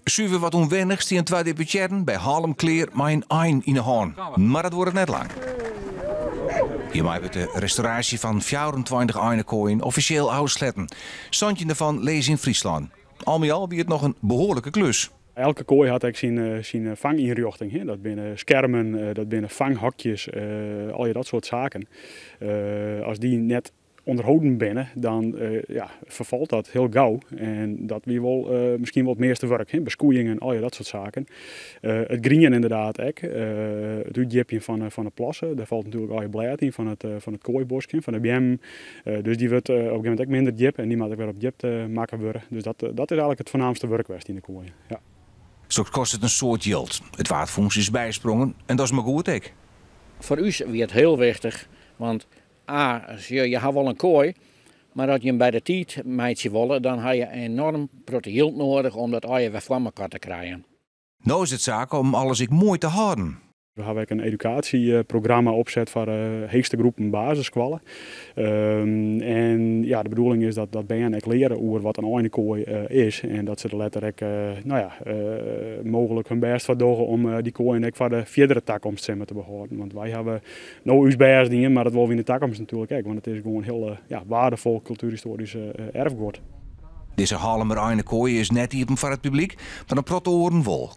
Zuiver wat onwennig staan twee deputeren bij Haarlem Kleer met een ein in de hand. Maar dat wordt het net lang. Hiermee wordt de restauratie van 24 einenkooien officieel uitsletten. Santje daarvan lees in Friesland. Al met al het nog een behoorlijke klus. Elke kooi had ik zijn vanginrichting. Dat binnen schermen, dat binnen vanghokjes, al je dat soort zaken. Als die net onderhouden binnen, dan vervalt dat heel gauw. En dat wie wel misschien wat meeste werk, beskoeiingen, al je dat soort zaken. Het grieën inderdaad ook. Het uitjepje van de plassen, daar valt natuurlijk al je blad in van het kooibosje, van de BM. Dus die wordt op een gegeven moment ook minder jep en die moet ook weer op jep maken worden. Dus dat is eigenlijk het voornaamste werk in de kooi. Ja. Zo kost het een soort geld. Het waardfonds is bijsprongen en dat is maar goed ook. Voor u is het heel wichtig, want je hebt wel een kooi, maar als je hem bij de tijd meidje willen, dan heb je enorm proteïne nodig om dat eieren weer van elkaar te krijgen. Nou is het zaak om alles mooi te houden. We hebben een educatieprogramma opzet voor de heegste groepen basisscholen. En ja, de bedoeling is dat BN ook leren over wat een einekooi is. En dat ze er letterlijk mogelijk hun best voor doen om die kooi ook voor de verdere toekomst te behouden. Want wij hebben nou ons best dingen, maar dat willen we in de toekomst natuurlijk ook. Want het is gewoon een heel waardevol cultuurhistorisch erfgoed. Deze Haarlemmer einekooi is net hier voor het publiek, maar een protte oren wel.